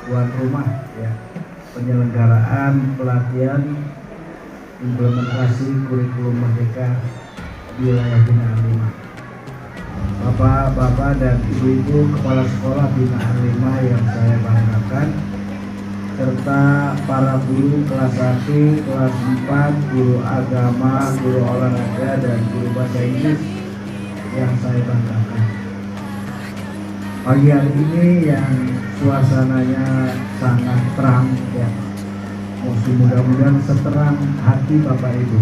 tuan rumah ya penyelenggaraan pelatihan implementasi kurikulum merdeka di wilayah binaan 5. Bapak-bapak dan ibu-ibu kepala sekolah binaan 5 yang saya banggakan, serta para guru kelas 1, kelas 4, guru agama, guru olahraga, dan guru bahasa Inggris yang saya banggakan. Pagi hari ini yang suasananya sangat terang ya, mudah-mudahan seterang hati Bapak Ibu.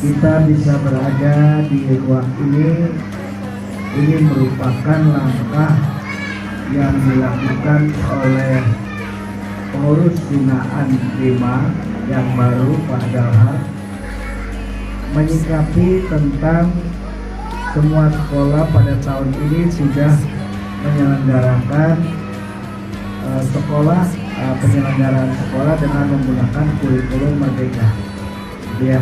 Kita bisa berada di ruang ini merupakan langkah yang dilakukan oleh pengurus binaan 5 yang baru Pak Dalhar, menyikapi tentang semua sekolah pada tahun ini sudah menyelenggarakan penyelenggaraan sekolah dengan menggunakan kurikulum merdeka ya.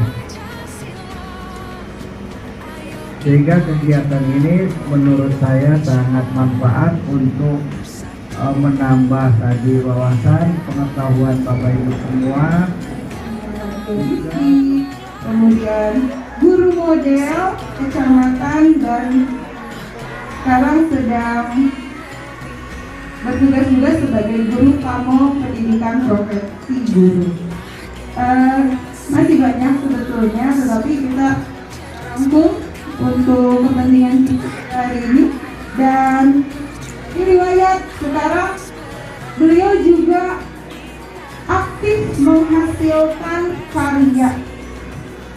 Sehingga kegiatan ini menurut saya sangat manfaat untuk menambah tadi wawasan pengetahuan Bapak Ibu semua. Kemudian guru model kecamatan dan sekarang sedang bertugas sebagai guru pamong pendidikan profesi guru. Masih banyak sebetulnya, tetapi kita rangkum untuk kepentingan kita hari ini. Dan ini riwayat sekarang beliau juga aktif menghasilkan karya.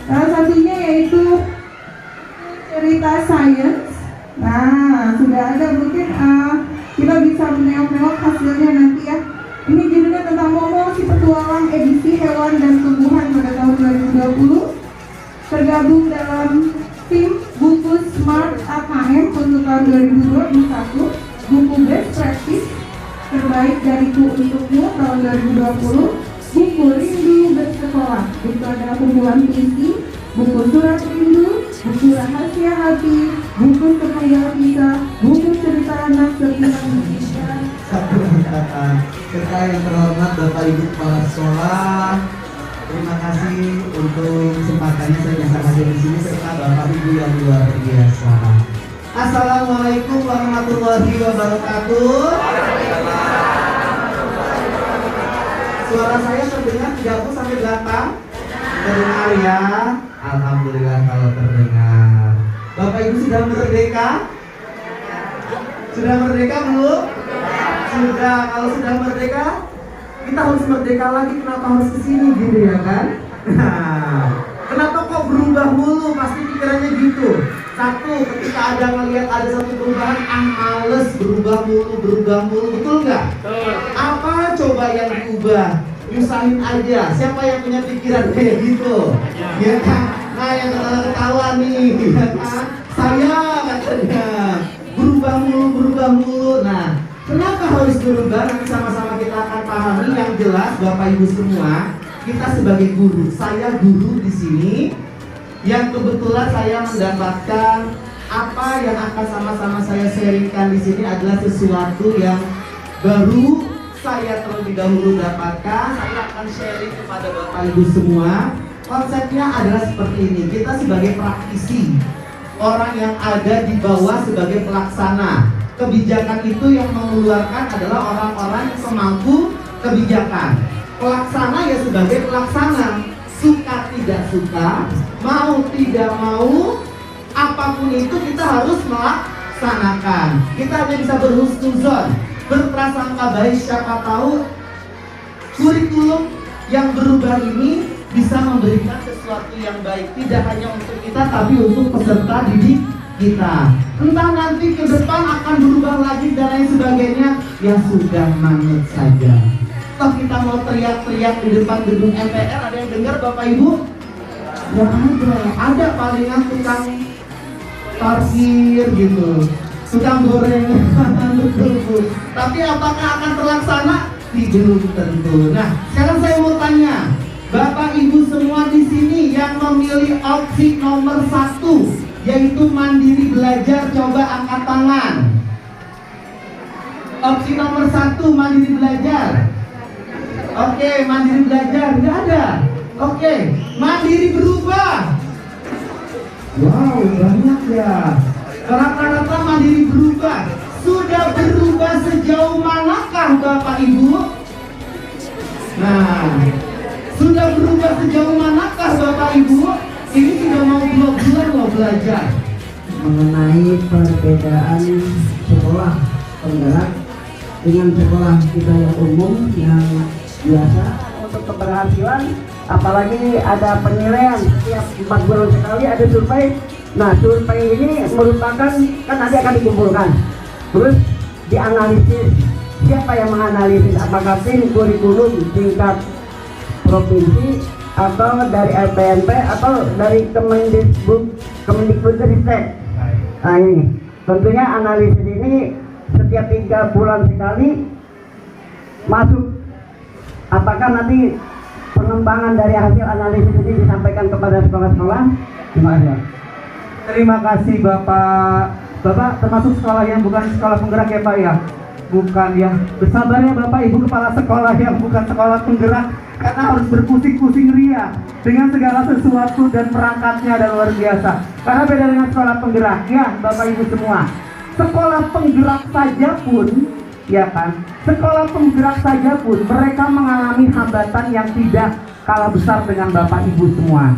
Salah satunya yaitu cerita sains. Nah, sudah ada, mungkin kita bisa menengok-nengok hasilnya nanti ya. Ini judulnya tentang Momo si petualang edisi hewan dan tumbuhan pada tahun 2020. Tergabung dalam tim buku Smart AKM untuk tahun 2021, buku Best Practice terbaik dariku untukmu tahun 2020, buku Rindu Bersekolah, itu adalah kumpulan puisi, buku Surat Rindu, buku Rahasia Hati, buku Sepenggal Kisah, buku Cerita Anak Serta Indonesia. Satu angkatan. Serta yang terhormat Bapak Ibu Kepala Sekolah, terima kasih untuk kesempatannya saya bisa hadir di sini, serta Bapak Ibu yang luar biasa. Assalamualaikum warahmatullahi wabarakatuh. Suara saya terdengar 30 sampai 8? Terdengar ya? Alhamdulillah kalau terdengar. Bapak Ibu sudah merdeka? Sudah merdeka belum? Sudah. Kalau sudah merdeka, kita harus merdeka lagi. Kenapa harus kesini gitu ya kan? Nah, kenapa kok berubah mulu? Pasti pikirannya gitu. Satu, ketika ada ngelihat ada satu perubahan, males berubah mulu, betul nggak? Apa coba yang diubah? Nyusahin aja. Siapa yang punya pikiran kayak gitu? Ya kan? Nah, yang ketawa nih, ya kan? Saya katanya berubah mulu. Nah, kenapa harus berubah? Nanti sama-sama kita akan pahami. Yang jelas, Bapak Ibu semua, kita sebagai guru, saya guru di sini. Yang kebetulan saya mendapatkan apa yang akan sama-sama saya sharingkan di sini adalah sesuatu yang baru saya terlebih dahulu dapatkan. Saya akan sharing kepada Bapak Ibu semua. Konsepnya adalah seperti ini. Kita sebagai praktisi, orang yang ada di bawah sebagai pelaksana. Kebijakan itu yang mengeluarkan adalah orang-orang yang semampu kebijakan. Pelaksana ya sebagai pelaksana. Suka tidak suka, mau tidak mau, apapun itu kita harus melaksanakan. Kita hanya bisa berhusnuzon, berprasangka baik. Siapa tahu kurikulum yang berubah ini bisa memberikan sesuatu yang baik, tidak hanya untuk kita tapi untuk peserta didik kita. Entah nanti ke depan akan berubah lagi dan lain sebagainya, ya sudah manut saja. Toh kita mau teriak-teriak di depan gedung MPR, ada yang dengar Bapak Ibu? Ya ada palingan tukang parkir gitu, tukang goreng. Tapi apakah akan terlaksana? Belum tentu. Nah, sekarang saya mau tanya, Bapak Ibu semua di sini yang memilih opsi nomor 1, yaitu mandiri belajar, coba angkat tangan. Opsi nomor 1 mandiri belajar. Oke, mandiri belajar nggak ada. Oke, mandiri berubah. Wow, banyak ya. Rata-rata mandiri berubah. Sudah berubah sejauh manakah Bapak Ibu? Nah, sudah berubah sejauh manakah Bapak Ibu? Ini sudah mau 2 bulan mau belajar. Mengenai perbedaan sekolah penggerak dengan sekolah kita yang umum yang biasa untuk keberhasilan, apalagi ada penilaian setiap 4 bulan sekali ada survei. Nah, survei ini merupakan kan nanti akan dikumpulkan, terus dianalisis. Siapa yang menganalisis? Apakah tim kurikulum tingkat provinsi atau dari LPNP atau dari Kemendikbudristek? Nah, ini tentunya analisis ini setiap 3 bulan sekali masuk. Apakah nanti pengembangan dari hasil analisis ini disampaikan kepada sekolah-sekolah? Terima kasih. Terima kasih Bapak. Bapak termasuk sekolah yang bukan sekolah penggerak ya Pak ya? Bukan ya. Bersabar ya Bapak Ibu kepala sekolah yang bukan sekolah penggerak, karena harus berpusing-pusing ria dengan segala sesuatu dan perangkatnya dan luar biasa. Karena beda dengan sekolah penggerak ya Bapak Ibu semua. Sekolah penggerak saja pun, ya kan? Sekolah penggerak saja pun mereka mengalami hambatan yang tidak kalah besar dengan Bapak Ibu semua.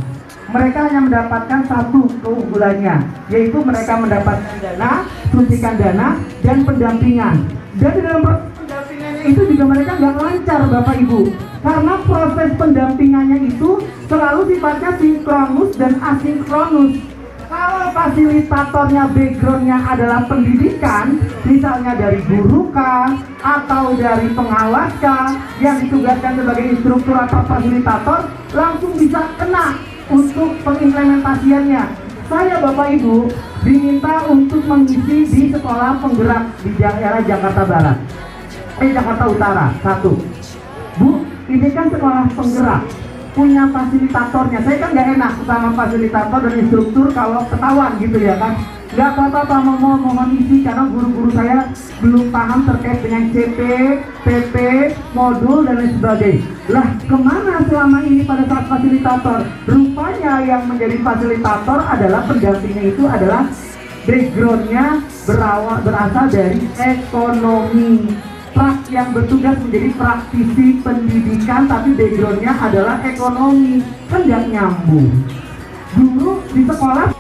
Mereka hanya mendapatkan satu keunggulannya, yaitu mereka mendapatkan dana, suntikan dana, dan pendampingan. Dan di dalam proses pendampingannya itu juga mereka nggak lancar Bapak Ibu, karena proses pendampingannya itu selalu sifatnya sinkronus dan asinkronus. Kalau fasilitatornya backgroundnya adalah pendidikan, misalnya dari guru kah, atau dari pengawas kah, yang ditugaskan sebagai instruktur atau fasilitator, langsung bisa kena untuk pengimplementasiannya. Saya Bapak Ibu diminta untuk mengisi di sekolah penggerak di daerah Jakarta Barat, Jakarta Utara 1. Bu, ini kan sekolah penggerak, punya fasilitatornya. Saya kan nggak enak sama fasilitator dan instruktur kalau ketahuan gitu ya kan. Nggak apa-apa mohon isi, karena guru-guru saya belum paham terkait dengan CP, PP, modul dan lain sebagainya. Lah kemana selama ini pada saat fasilitator? Rupanya yang menjadi fasilitator adalah pendampingnya itu adalah backgroundnya berasal dari ekonomi. Yang bertugas menjadi praktisi pendidikan tapi backgroundnya adalah ekonomi, kan nggak nyambung. Dulu di sekolah